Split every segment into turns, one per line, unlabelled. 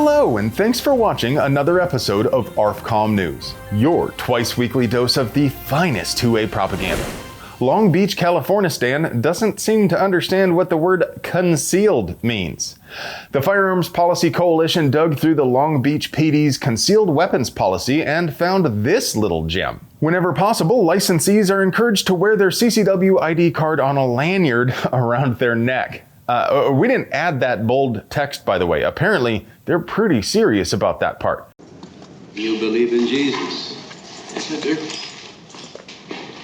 Hello, and thanks for watching another episode of ARFCOM News, your twice-weekly dose of the finest 2A propaganda. Long Beach, California Stan doesn't seem to understand what the word concealed means. The Firearms Policy Coalition dug through the Long Beach PD's concealed weapons policy and found this little gem. Whenever possible, licensees are encouraged to wear their CCW ID card on a lanyard around their neck. We didn't add that bold text, by the way. Apparently, they're pretty serious about that part.
You believe in Jesus? Yes, I do.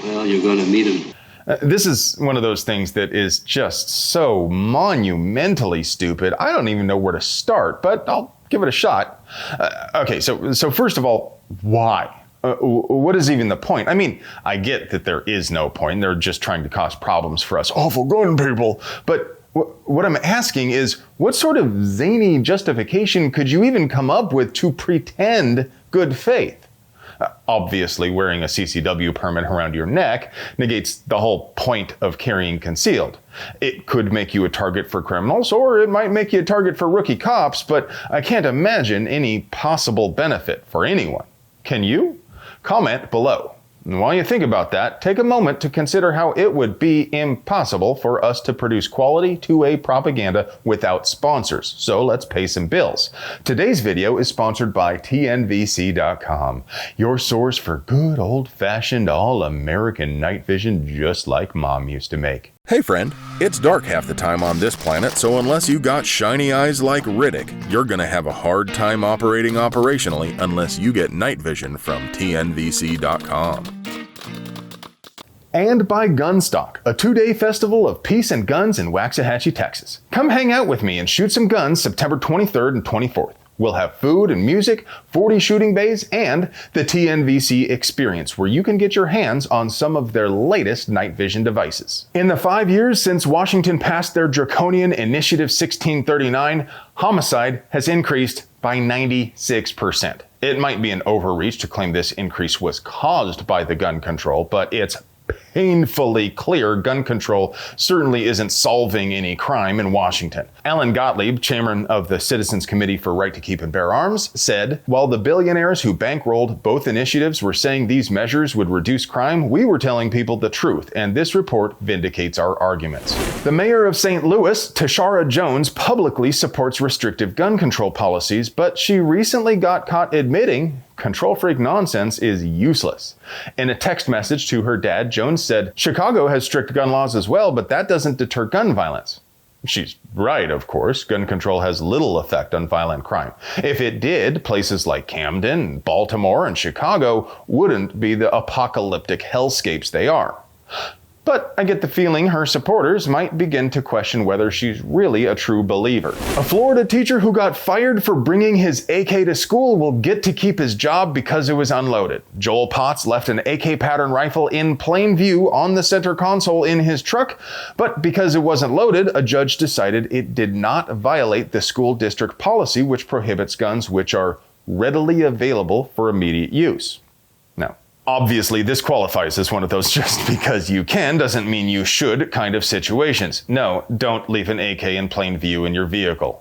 Well, you're going to meet him.
This is one of those things that is just so monumentally stupid. I don't even know where to start, but I'll give it a shot. Okay, so first of all, why? What is even the point? I mean, I get that there is no point. They're just trying to cause problems for us awful gun people. But what I'm asking is, what sort of zany justification could you even come up with to pretend good faith? Obviously, wearing a CCW permit around your neck negates the whole point of carrying concealed. It could make you a target for criminals, or it might make you a target for rookie cops, but I can't imagine any possible benefit for anyone. Can you? Comment below. And while you think about that, take a moment to consider how it would be impossible for us to produce quality 2A propaganda without sponsors. So let's pay some bills. Today's video is sponsored by TNVC.com, your source for good old-fashioned all-American night vision just like Mom used to make.
Hey friend, it's dark half the time on this planet, so unless you got shiny eyes like Riddick, you're gonna have a hard time operating operationally unless you get night vision from TNVC.com.
And by Gunstock, a 2-day festival of peace and guns in Waxahachie, Texas. Come hang out with me and shoot some guns September 23rd and 24th. We'll have food and music, 40 shooting bays, and the TNVC experience, where you can get your hands on some of their latest night vision devices. In the 5 years since Washington passed their draconian Initiative 1639, homicide has increased by 96%. It might be an overreach to claim this increase was caused by the gun control, but it's painfully clear gun control certainly isn't solving any crime in Washington. Alan Gottlieb, chairman of the Citizens Committee for Right to Keep and Bear Arms, said, "While the billionaires who bankrolled both initiatives were saying these measures would reduce crime, we were telling people the truth, and this report vindicates our arguments." The mayor of St. Louis, Tashara Jones, publicly supports restrictive gun control policies, but she recently got caught admitting control freak nonsense is useless. In a text message to her dad, Jones said, "Chicago has strict gun laws as well, but that doesn't deter gun violence." She's right, of course. Gun control has little effect on violent crime. If it did, places like Camden, Baltimore, and Chicago wouldn't be the apocalyptic hellscapes they are. But I get the feeling her supporters might begin to question whether she's really a true believer. A Florida teacher who got fired for bringing his AK to school will get to keep his job because it was unloaded. Joel Potts left an AK pattern rifle in plain view on the center console in his truck, but because it wasn't loaded, a judge decided it did not violate the school district policy which prohibits guns which are readily available for immediate use. Now, obviously, this qualifies as one of those just because you can doesn't mean you should kind of situations. No, don't leave an AK in plain view in your vehicle.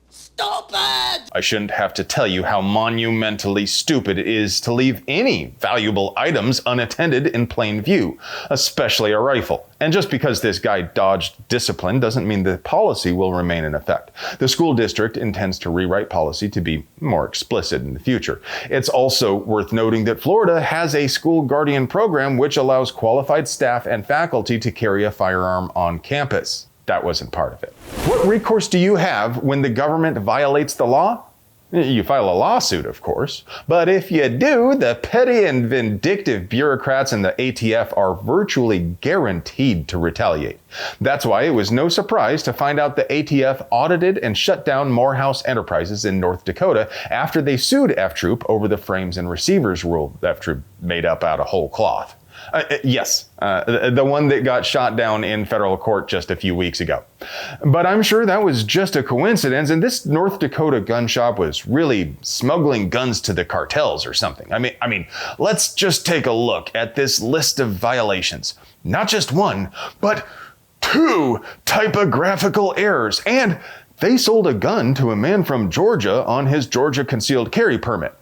Stupid! I shouldn't have to tell you how monumentally stupid it is to leave any valuable items unattended in plain view, especially a rifle. And just because this guy dodged discipline doesn't mean the policy will remain in effect. The school district intends to rewrite policy to be more explicit in the future. It's also worth noting that Florida has a school guardian program which allows qualified staff and faculty to carry a firearm on campus. That wasn't part of it. What recourse do you have when the government violates the law? You file a lawsuit, of course. But if you do, the petty and vindictive bureaucrats in the ATF are virtually guaranteed to retaliate. That's why it was no surprise to find out the ATF audited and shut down Morehouse Enterprises in North Dakota after they sued F-Troop over the frames and receivers rule F-Troop made up out of whole cloth. Yes, the one that got shot down in federal court just a few weeks ago. But I'm sure that was just a coincidence, and this North Dakota gun shop was really smuggling guns to the cartels or something. I mean, let's just take a look at this list of violations. Not just one, but 2 typographical errors and They sold a gun to a man from Georgia on his Georgia concealed carry permit.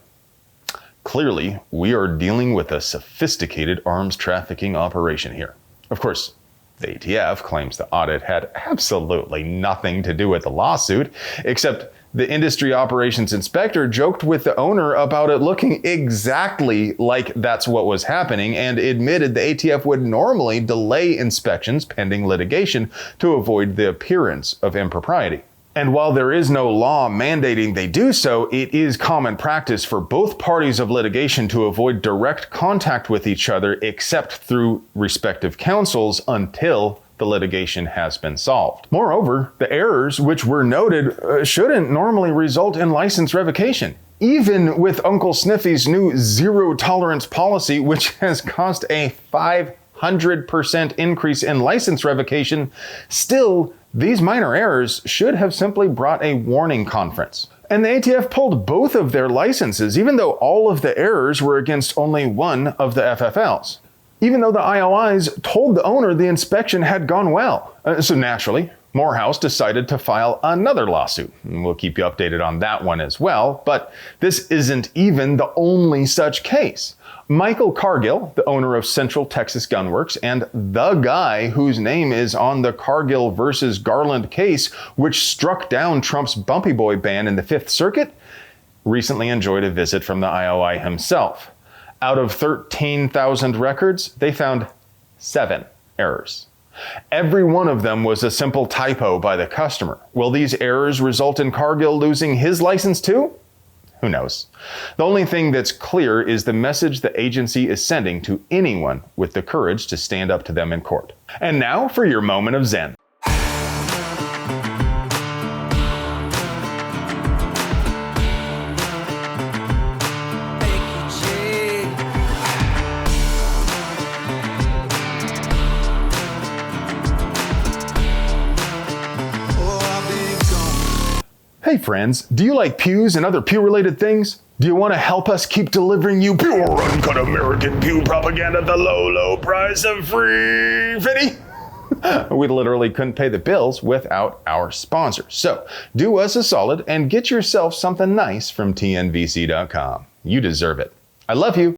Clearly, we are dealing with a sophisticated arms trafficking operation here. Of course, the ATF claims the audit had absolutely nothing to do with the lawsuit, except the industry operations inspector joked with the owner about it looking exactly like that's what was happening and admitted the ATF would normally delay inspections pending litigation to avoid the appearance of impropriety. And while there is no law mandating they do so, it is common practice for both parties of litigation to avoid direct contact with each other except through respective counsels until the litigation has been solved. Moreover, the errors which were noted shouldn't normally result in license revocation. Even with Uncle Sniffy's new zero tolerance policy, which has caused a 500% increase in license revocation, still, these minor errors should have simply brought a warning conference. And the ATF pulled both of their licenses, even though all of the errors were against only one of the FFLs. Even though the IOIs told the owner the inspection had gone well. So naturally, Morehouse decided to file another lawsuit. And we'll keep you updated on that one as well, but this isn't even the only such case. Michael Cargill, the owner of Central Texas Gunworks and the guy whose name is on the Cargill versus Garland case, which struck down Trump's Bumpy Boy ban in the Fifth Circuit, recently enjoyed a visit from the IOI himself. Out of 13,000 records, they found 7 errors. Every one of them was a simple typo by the customer. Will these errors result in Cargill losing his license too? Who knows? The only thing that's clear is the message the agency is sending to anyone with the courage to stand up to them in court. And now for your moment of Zen. Hey friends, do you like pews and other pew-related things? Do you want to help us keep delivering you pure, uncut American pew propaganda at the low, low price of free fitty? We literally couldn't pay the bills without our sponsors. So do us a solid and get yourself something nice from TNVC.com. You deserve it. I love you.